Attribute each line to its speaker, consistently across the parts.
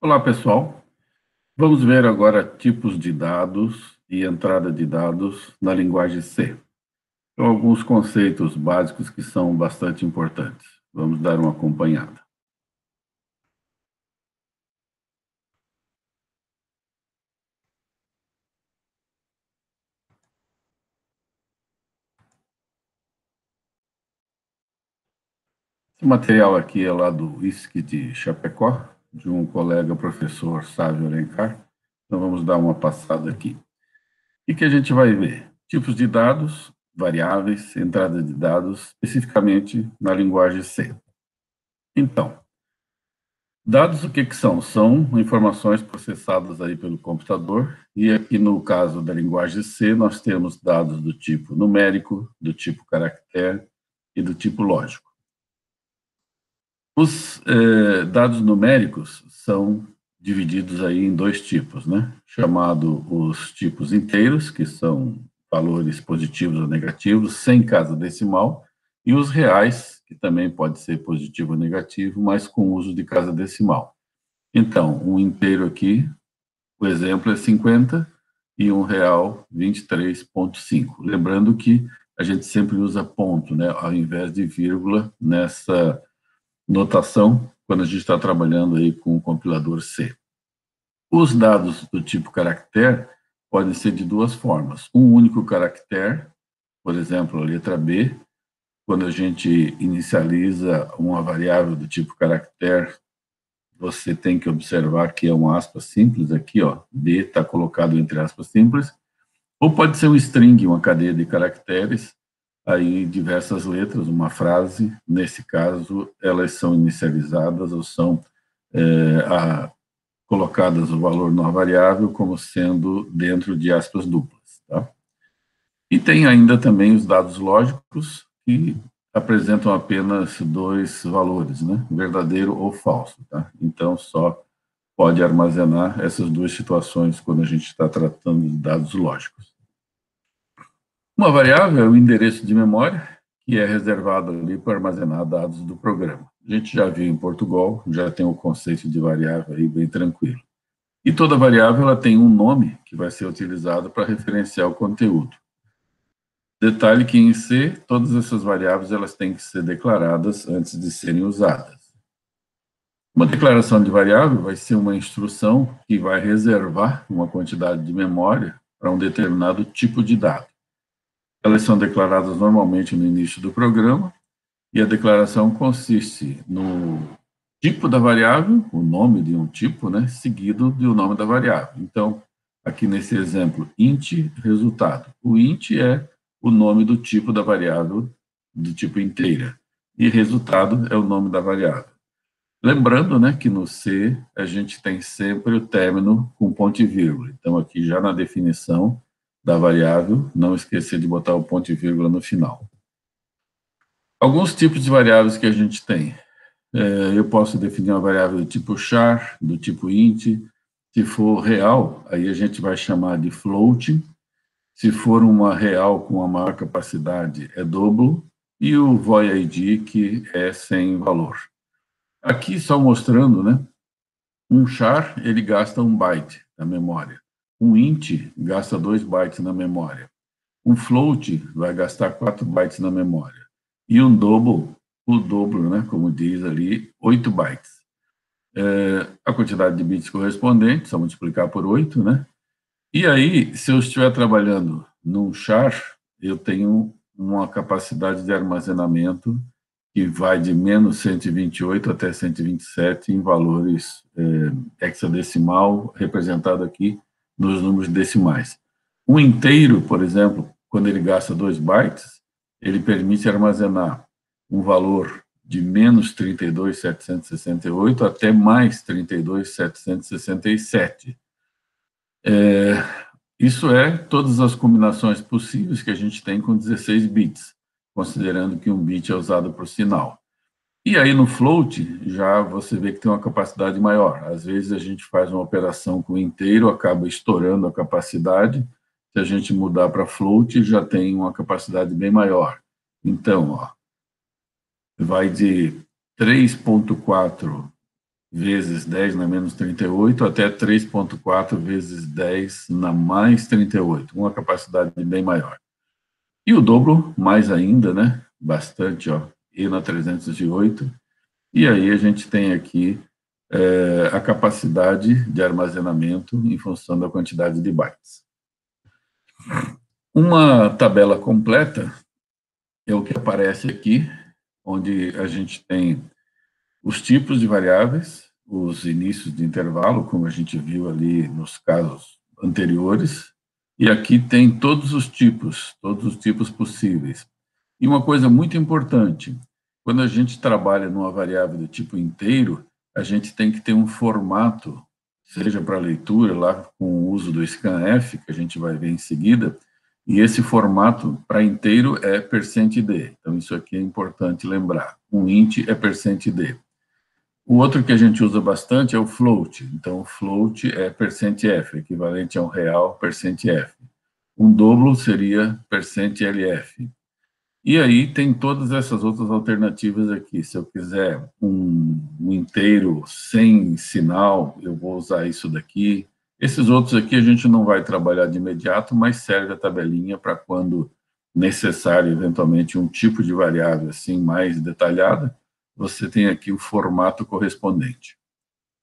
Speaker 1: Olá, pessoal. Vamos ver agora tipos de dados e entrada de dados na linguagem C. Então, alguns conceitos básicos que são bastante importantes. Vamos dar uma acompanhada. Esse material aqui é lá do ISC de Chapecó, de um colega professor Sávio Alencar. Então, vamos dar uma passada aqui. O que a gente vai ver? Tipos de dados, variáveis, entrada de dados, especificamente na linguagem C. Então, dados o que são? São informações processadas aí pelo computador, e aqui no caso da linguagem C, nós temos dados do tipo numérico, do tipo caractere e do tipo lógico. Os dados numéricos são divididos aí em dois tipos, né? Chamado os tipos inteiros, que são valores positivos ou negativos, sem casa decimal, e os reais, que também pode ser positivo ou negativo, mas com uso de casa decimal. Então, um inteiro aqui, o exemplo é 50 e R$ 1,23,5. Lembrando que a gente sempre usa ponto, né, ao invés de vírgula nessa notação, quando a gente está trabalhando aí com o compilador C. Os dados do tipo caractere podem ser de duas formas. Um único caractere, por exemplo, a letra B, quando a gente inicializa uma variável do tipo caractere, você tem que observar que é um aspas simples aqui, ó, B está colocado entre aspas simples, ou pode ser um string, uma cadeia de caracteres, aí diversas letras, uma frase, nesse caso, elas são inicializadas ou são colocadas o valor numa variável como sendo dentro de aspas duplas, tá? E tem ainda também os dados lógicos, que apresentam apenas dois valores, né? Verdadeiro ou falso, tá? Então, só pode armazenar essas duas situações quando a gente está tratando de dados lógicos. Uma variável é o endereço de memória, que é reservado ali para armazenar dados do programa. A gente já viu em Portugal, já tem o conceito de variável aí bem tranquilo. E toda variável ela tem um nome que vai ser utilizado para referenciar o conteúdo. Detalhe que em C, todas essas variáveis elas têm que ser declaradas antes de serem usadas. Uma declaração de variável vai ser uma instrução que vai reservar uma quantidade de memória para um determinado tipo de dado. Elas são declaradas normalmente no início do programa, e a declaração consiste no tipo da variável, o nome de um tipo, né, seguido do nome da variável. Então, aqui nesse exemplo, int resultado. O int é o nome do tipo da variável do tipo inteira, e resultado é o nome da variável. Lembrando, né, que no C a gente tem sempre o término com ponto e vírgula. Então, aqui já na definição da variável, não esquecer de botar o ponto e vírgula no final. Alguns tipos de variáveis que a gente tem. Eu posso definir uma variável do tipo char, do tipo int. Se for real, aí a gente vai chamar de float. Se for uma real com a maior capacidade, é double. E o void, que é sem valor. Aqui só mostrando, né? Um char, ele gasta 1 byte na memória. Um int gasta 2 bytes na memória. Um float vai gastar 4 bytes na memória. E um double, o dobro, né, como diz ali, 8 bytes. A quantidade de bits correspondente, só multiplicar por 8, né? E aí, se eu estiver trabalhando num char, eu tenho uma capacidade de armazenamento que vai de menos 128 até 127 em valores hexadecimal, representado aqui nos números decimais. Um inteiro, por exemplo, quando ele gasta 2 bytes, ele permite armazenar um valor de menos 32.768 até mais 32.767. Isso é todas as combinações possíveis que a gente tem com 16 bits, considerando que um bit é usado por sinal. E aí no float, já você vê que tem uma capacidade maior. Às vezes a gente faz uma operação com inteiro, acaba estourando a capacidade. Se a gente mudar para float, já tem uma capacidade bem maior. Então, ó, vai de 3.4 vezes 10 na menos 38, até 3,4 vezes 10 na mais 38, uma capacidade bem maior. E o dobro, mais ainda, né? Bastante, ó, e na 308. E aí a gente tem aqui a capacidade de armazenamento em função da quantidade de bytes. Uma tabela completa é o que aparece aqui, onde a gente tem os tipos de variáveis, os inícios de intervalo, como a gente viu ali nos casos anteriores, e aqui tem todos os tipos possíveis. E uma coisa muito importante, quando a gente trabalha numa variável do tipo inteiro, a gente tem que ter um formato, seja para leitura, lá com o uso do scanf, que a gente vai ver em seguida, e esse formato para inteiro é %d. Então, isso aqui é importante lembrar. Um int é %d. O outro que a gente usa bastante é o float. Então, o float é %f, equivalente a um real %f. Um dobro seria %lf. E aí tem todas essas outras alternativas aqui. Se eu quiser um inteiro sem sinal, eu vou usar isso daqui. Esses outros aqui a gente não vai trabalhar de imediato, mas serve a tabelinha para quando necessário, eventualmente, um tipo de variável assim mais detalhada, você tem aqui o formato correspondente.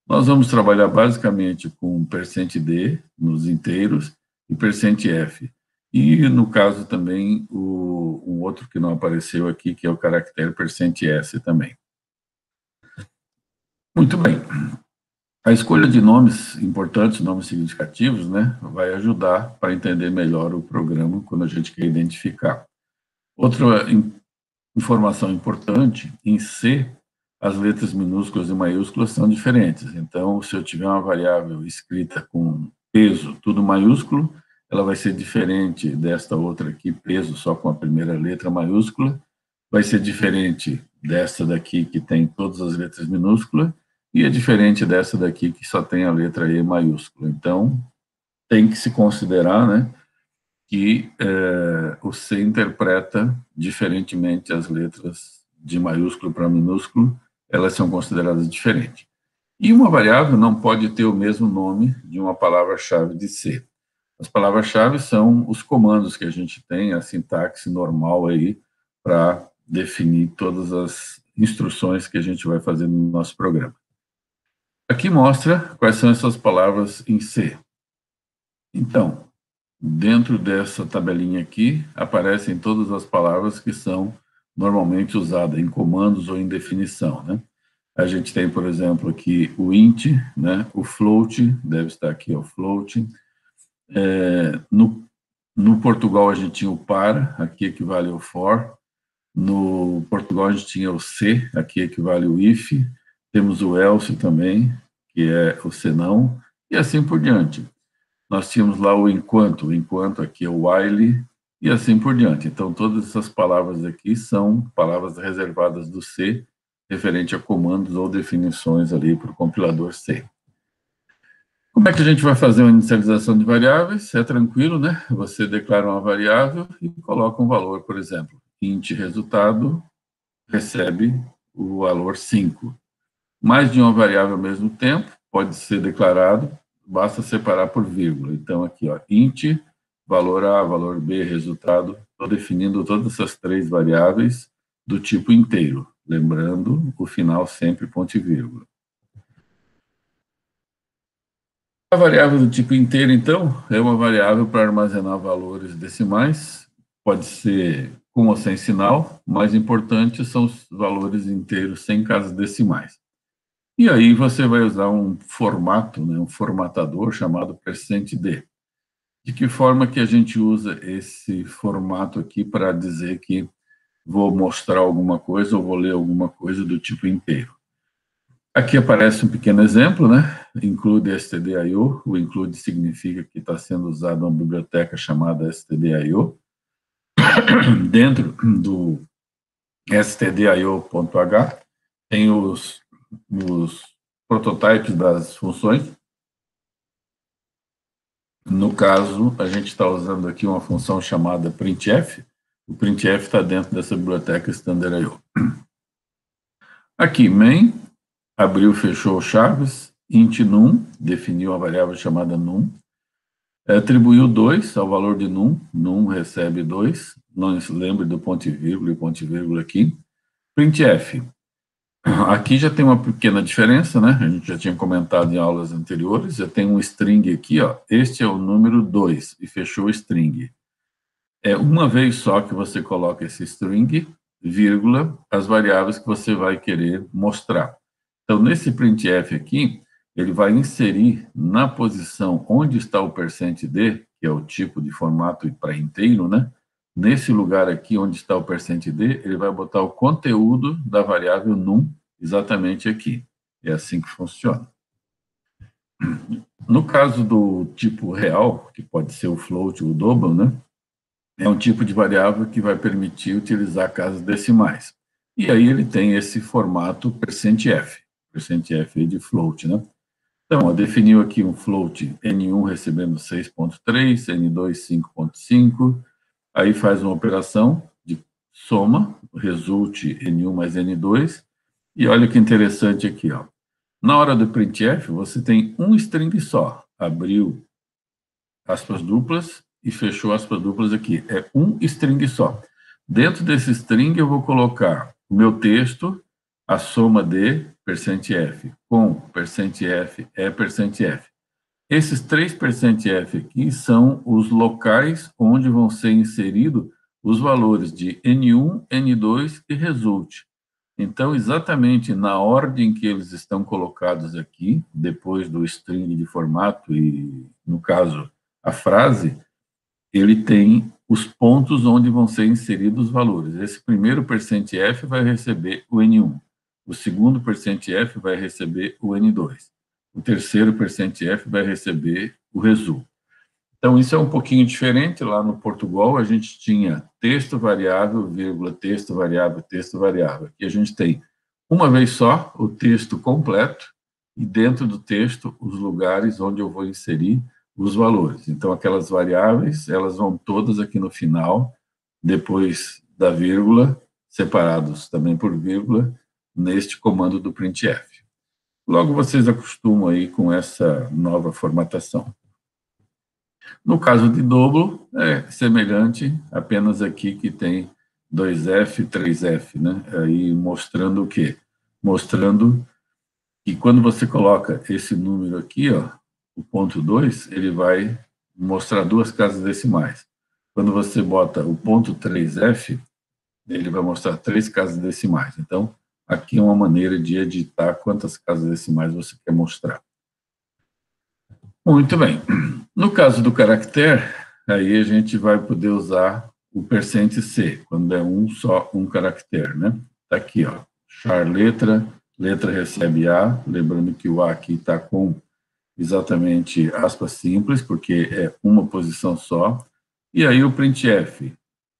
Speaker 1: Nós vamos trabalhar basicamente com %d nos inteiros e %f. E, no caso, também, um outro que não apareceu aqui, que é o caractere %s também. Muito bem. A escolha de nomes importantes, nomes significativos, né, vai ajudar para entender melhor o programa quando a gente quer identificar. Outra informação importante, em C, as letras minúsculas e maiúsculas são diferentes. Então, se eu tiver uma variável escrita com peso, tudo maiúsculo, ela vai ser diferente desta outra aqui, peso só com a primeira letra maiúscula, vai ser diferente desta daqui que tem todas as letras minúsculas, e é diferente dessa daqui que só tem a letra E maiúscula. Então, tem que se considerar, né, que o C interpreta diferentemente as letras de maiúsculo para minúsculo, elas são consideradas diferentes. E uma variável não pode ter o mesmo nome de uma palavra-chave de C. As palavras-chave são os comandos que a gente tem, a sintaxe normal aí, para definir todas as instruções que a gente vai fazer no nosso programa. Aqui mostra quais são essas palavras em C. Então, dentro dessa tabelinha aqui, aparecem todas as palavras que são normalmente usadas em comandos ou em definição, né? A gente tem, por exemplo, aqui o int, né? O float, deve estar aqui, o float. No Portugal, a gente tinha o para, aqui equivale ao for. No Portugal, a gente tinha o se, aqui equivale ao if. Temos o else também, que é o senão, e assim por diante. Nós tínhamos lá o enquanto aqui é o while, e assim por diante. Então, todas essas palavras aqui são palavras reservadas do C, referente a comandos ou definições ali para o compilador C. Como é que a gente vai fazer uma inicialização de variáveis? É tranquilo, né? Você declara uma variável e coloca um valor, por exemplo, int resultado recebe o valor 5. Mais de uma variável ao mesmo tempo pode ser declarado, basta separar por vírgula. Então, aqui, ó, int, valor A, valor B, resultado. Estou definindo todas essas três variáveis do tipo inteiro. Lembrando, o final sempre ponto e vírgula. A variável do tipo inteiro, então, é uma variável para armazenar valores decimais. Pode ser com ou sem sinal. Mais importante são os valores inteiros sem casas decimais. E aí você vai usar um formato, né, um formatador chamado %d. De que forma que a gente usa esse formato aqui para dizer que vou mostrar alguma coisa ou vou ler alguma coisa do tipo inteiro? Aqui aparece um pequeno exemplo, né? Include stdio. O include significa que está sendo usada uma biblioteca chamada stdio. Dentro do stdio.h tem os prototypes das funções. No caso, a gente está usando aqui uma função chamada printf. O printf está dentro dessa biblioteca standard.io. Aqui, main, abriu, fechou chaves, int num, definiu a variável chamada num, atribuiu 2 ao valor de num recebe 2, não se lembre do ponto e vírgula aqui, printf. Aqui já tem uma pequena diferença, né? A gente já tinha comentado em aulas anteriores, já tem um string aqui, ó, este é o número 2, e fechou o string. É uma vez só que você coloca esse string, vírgula, as variáveis que você vai querer mostrar. Então, nesse printf aqui, ele vai inserir na posição onde está o %d, que é o tipo de formato para inteiro, né? Nesse lugar aqui, onde está o %d, ele vai botar o conteúdo da variável num exatamente aqui. É assim que funciona. No caso do tipo real, que pode ser o float ou o double, né? É um tipo de variável que vai permitir utilizar casas decimais. E aí ele tem esse formato %f, %f de float, né? Então, definiu aqui um float N1 recebendo 6.3, N2 5.5, aí faz uma operação de soma, resulte N1 mais N2, e olha que interessante aqui, ó. Na hora do printf, você tem um string só, abriu aspas duplas e fechou aspas duplas aqui. É um string só. Dentro desse string eu vou colocar o meu texto, a soma de %f com %f é %f. Esses 3 %f aqui são os locais onde vão ser inseridos os valores de N1, N2 e resulte. Então, exatamente na ordem que eles estão colocados aqui, depois do string de formato e, no caso, a frase, ele tem os pontos onde vão ser inseridos os valores. Esse primeiro %f vai receber o N1, o segundo %f vai receber o N2, o terceiro %f vai receber o resultado. Então, isso é um pouquinho diferente. Lá no Portugal, a gente tinha texto variável, vírgula, texto variável, texto variável. Aqui a gente tem, uma vez só, o texto completo e dentro do texto, os lugares onde eu vou inserir os valores. Então, aquelas variáveis, elas vão todas aqui no final, depois da vírgula, separados também por vírgula, neste comando do printf. Logo, vocês acostumam aí com essa nova formatação. No caso de dobro, é semelhante, apenas aqui que tem 2F, 3F, né? Aí mostrando o quê? Mostrando que quando você coloca esse número aqui, ó, o ponto 2, ele vai mostrar duas casas decimais. Quando você bota o ponto 3F, ele vai mostrar 3 casas decimais. Então, aqui é uma maneira de editar quantas casas decimais você quer mostrar. Muito bem. No caso do caractere, aí a gente vai poder usar o %c, quando é só um caractere, né? Está aqui, ó, char letra, letra recebe A, lembrando que o A aqui está com exatamente aspas simples, porque é uma posição só, e aí o printf,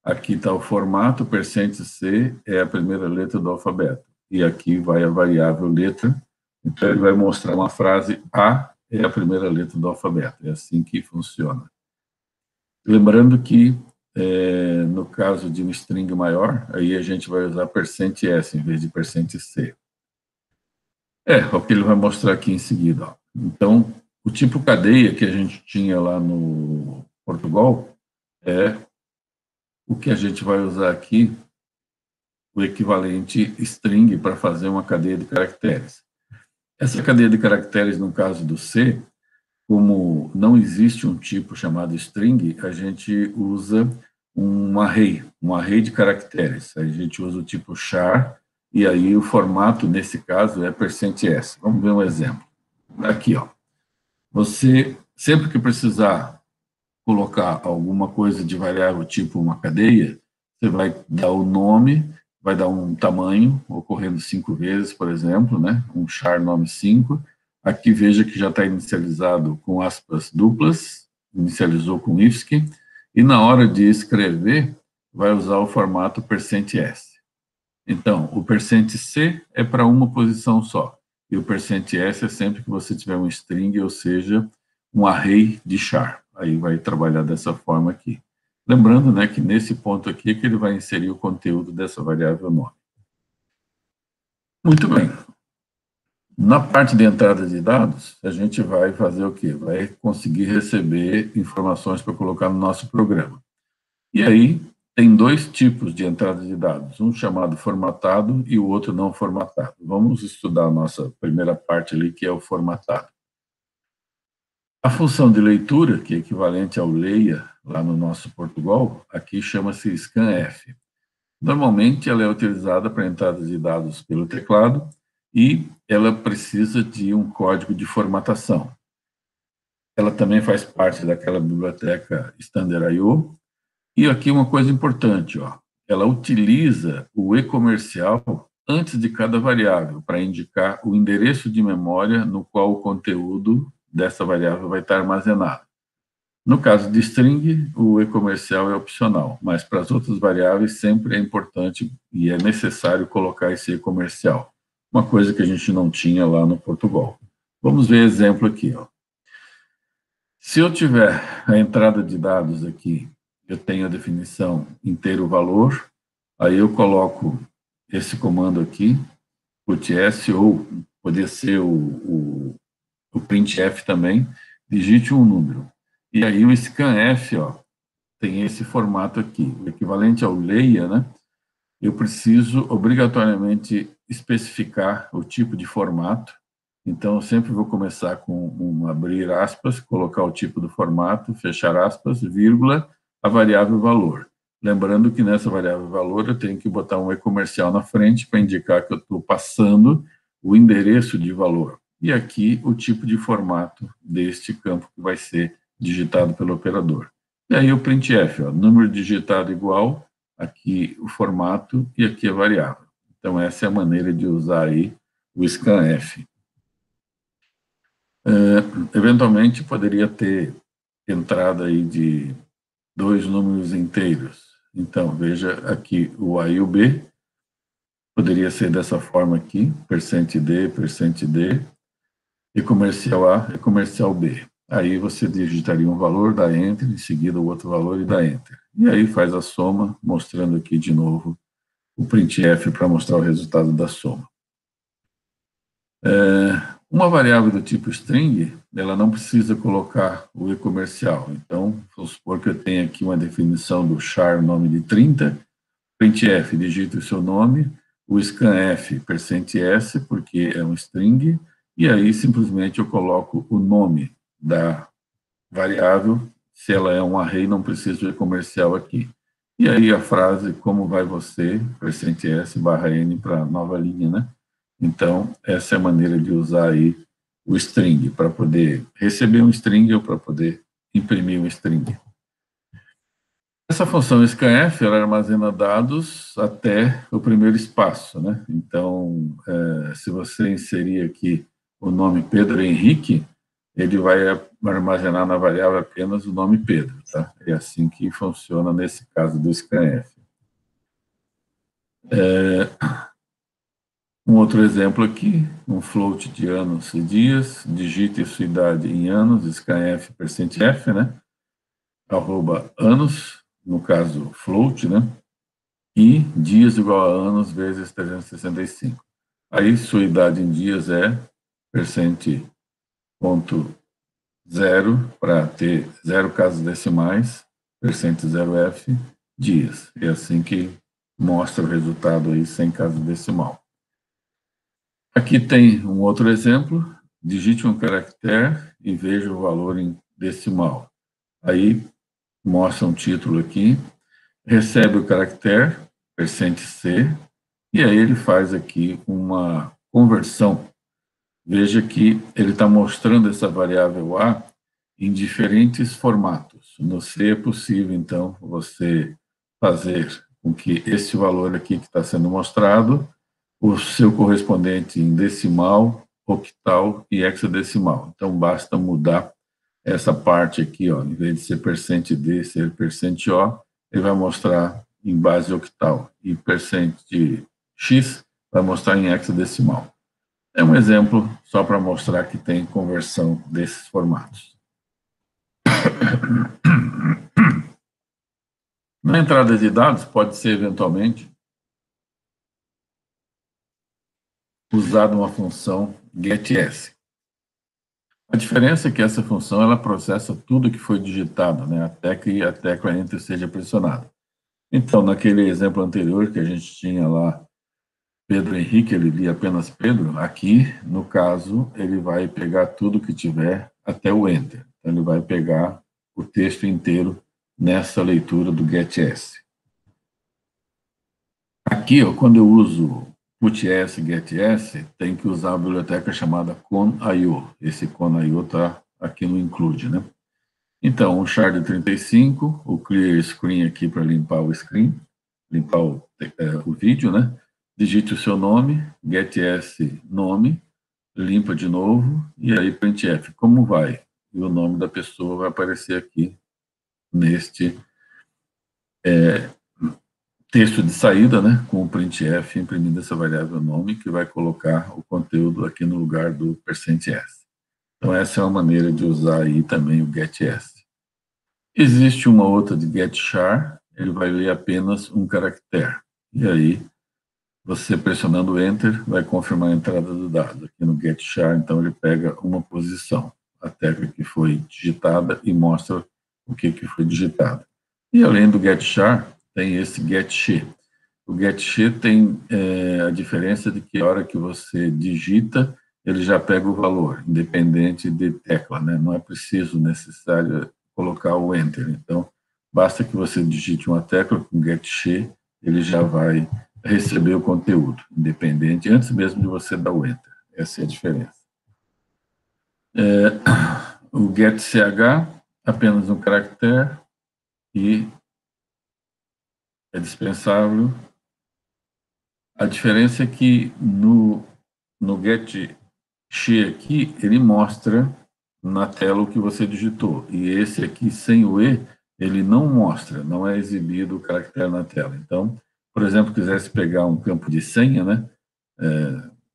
Speaker 1: aqui está o formato, %c é a primeira letra do alfabeto, e aqui vai a variável letra, então ele vai mostrar uma frase A é a primeira letra do alfabeto, é assim que funciona. Lembrando que, no caso de um string maior, aí a gente vai usar %s em vez de %c. É o que ele vai mostrar aqui em seguida. Ó. Então, o tipo cadeia que a gente tinha lá no Portugal é o que a gente vai usar aqui, o equivalente string para fazer uma cadeia de caracteres. Essa cadeia de caracteres, no caso do C, como não existe um tipo chamado string, a gente usa um array de caracteres. A gente usa o tipo char, e aí o formato, nesse caso, é %s. Vamos ver um exemplo. Aqui, ó. Você, sempre que precisar colocar alguma coisa de variável tipo uma cadeia, você vai dar o nome, vai dar um tamanho, ocorrendo 5 vezes, por exemplo, né? Um char nome 5. Aqui veja que já está inicializado com aspas duplas, inicializou com IFSC, e na hora de escrever, vai usar o formato %s. Então, o %c é para uma posição só, e o %s é sempre que você tiver um string, ou seja, um array de char. Aí vai trabalhar dessa forma aqui. Lembrando, né, que nesse ponto aqui é que ele vai inserir o conteúdo dessa variável nome. Muito bem. Na parte de entrada de dados, a gente vai fazer o quê? Vai conseguir receber informações para colocar no nosso programa. E aí, tem dois tipos de entrada de dados, um chamado formatado e o outro não formatado. Vamos estudar a nossa primeira parte ali, que é o formatado. A função de leitura, que é equivalente ao leia lá no nosso Portugal, aqui chama-se scanf. Normalmente, ela é utilizada para entrada de dados pelo teclado e ela precisa de um código de formatação. Ela também faz parte daquela biblioteca Standard.io. E aqui uma coisa importante, ó, ela utiliza o e-comercial antes de cada variável para indicar o endereço de memória no qual o conteúdo dessa variável vai estar armazenado. No caso de string, o e-comercial é opcional, mas para as outras variáveis sempre é importante e é necessário colocar esse e-comercial, uma coisa que a gente não tinha lá no Portugal. Vamos ver exemplo aqui, ó. Se eu tiver a entrada de dados aqui, eu tenho a definição inteiro valor, aí eu coloco esse comando aqui, putS, ou poderia ser o printf também, digite um número. E aí o scanf, ó, tem esse formato aqui, o equivalente ao leia, né? Eu preciso obrigatoriamente especificar o tipo de formato. Então, eu sempre vou começar com um abrir aspas, colocar o tipo do formato, fechar aspas, vírgula, a variável valor. Lembrando que nessa variável valor eu tenho que botar um e-comercial na frente para indicar que eu estou passando o endereço de valor. E aqui o tipo de formato deste campo que vai ser digitado pelo operador. E aí o printf, ó, número digitado igual, aqui o formato e aqui a variável. Então, essa é a maneira de usar aí o scanf. Eventualmente, poderia ter entrada aí de dois números inteiros. Então, veja aqui o A e o B, poderia ser dessa forma aqui, %D, e comercial A e comercial B. Aí você digitaria um valor, dá Enter, em seguida o outro valor e dá Enter. E aí faz a soma, mostrando aqui de novo o printf para mostrar o resultado da soma. Uma variável do tipo string, ela não precisa colocar o e-comercial. Então, vamos supor que eu tenho aqui uma definição do char nome de 30, printf digita o seu nome, o scanf %s, porque é um string, e aí simplesmente eu coloco o nome da variável, se ela é um array, não precisa do e-comercial aqui. E aí a frase, como vai você, %s barra n para nova linha, né? Então, essa é a maneira de usar aí o string, para poder receber um string ou para poder imprimir um string. Essa função scanf, ela armazena dados até o primeiro espaço, né? Então, se você inserir aqui o nome Pedro Henrique, ele vai armazenar na variável apenas o nome Pedro, tá? É assim que funciona nesse caso do scanf. Um outro exemplo aqui, um float de anos e dias, digite sua idade em anos, scanf %f, né? Arroba anos, no caso float, né? E dias igual a anos vezes 365. Aí sua idade em dias é %0 para ter 0 casas decimais, %0f, dias. É assim que mostra o resultado aí sem casa decimal. Aqui tem um outro exemplo, digite um caractere e veja o valor em decimal. Aí mostra um título aqui, recebe o caractere, %c, e aí ele faz aqui uma conversão. Veja que ele está mostrando essa variável A em diferentes formatos. No C é possível, então, você fazer com que esse valor aqui que está sendo mostrado o seu correspondente em decimal, octal e hexadecimal. Então, basta mudar essa parte aqui, ó, em vez de ser %d, ser %o, ele vai mostrar em base octal, e %x vai mostrar em hexadecimal. É um exemplo só para mostrar que tem conversão desses formatos. Na entrada de dados, pode ser eventualmente usado uma função getS. A diferença é que essa função ela processa tudo que foi digitado, né, até que a tecla Enter seja pressionada. Então, naquele exemplo anterior que a gente tinha lá, Pedro Henrique, ele lia apenas Pedro, aqui, no caso, ele vai pegar tudo que tiver até o Enter. Então, ele vai pegar o texto inteiro nessa leitura do getS. Aqui, ó, quando eu uso putS e getS, tem que usar a biblioteca chamada con.io. Esse con.io está aqui no include, né? Então, o shard35, o clear screen aqui para limpar o screen, limpar o vídeo, né? Digite o seu nome, getS nome, limpa de novo, e aí printf, como vai? E o nome da pessoa vai aparecer aqui neste texto de saída, né, com o printf imprimindo essa variável nome, que vai colocar o conteúdo aqui no lugar do %s. Então, essa é uma maneira de usar aí também o getS. Existe uma outra de getChar, ele vai ler apenas um caractere. E aí, você pressionando Enter, vai confirmar a entrada do dado. Aqui no getChar, então, ele pega uma posição, a tecla que foi digitada, e mostra o que foi digitado. E além do getChar, tem esse getShe. O getShe tem a diferença de que a hora que você digita, ele já pega o valor, independente de tecla, né? Não é preciso, necessário colocar o Enter. Então, basta que você digite uma tecla com getShe, ele já vai receber o conteúdo, independente, antes mesmo de você dar o Enter. Essa é a diferença. O getCh, apenas um caractere, e é dispensável. A diferença é que no getShe aqui, ele mostra na tela o que você digitou. E esse aqui, sem o E, ele não mostra, não é exibido o caractere na tela. Então, por exemplo, quisesse pegar um campo de senha, né?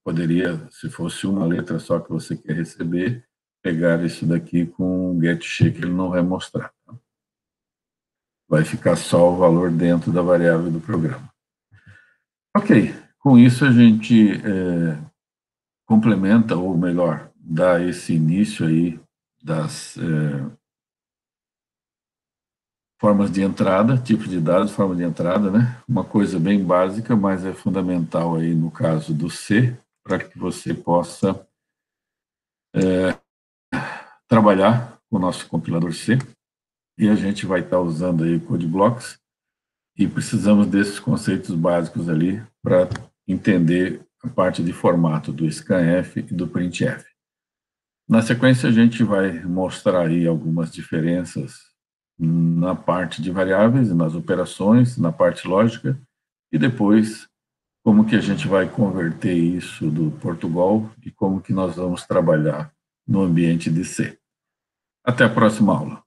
Speaker 1: Poderia, se fosse uma letra só que você quer receber, pegar isso daqui com o getShe, que ele não vai mostrar. Tá? Vai ficar só o valor dentro da variável do programa. Ok, com isso a gente complementa, ou melhor, dá esse início aí das formas de entrada, tipo de dados, forma de entrada, né? Uma coisa bem básica, mas é fundamental aí no caso do C, para que você possa trabalhar com o nosso compilador C, e a gente vai estar usando aí CodeBlocks, e precisamos desses conceitos básicos ali para entender a parte de formato do scanf e do printf. Na sequência, a gente vai mostrar aí algumas diferenças na parte de variáveis, nas operações, na parte lógica, e depois como que a gente vai converter isso do Portugal e como que nós vamos trabalhar no ambiente de C. Até a próxima aula.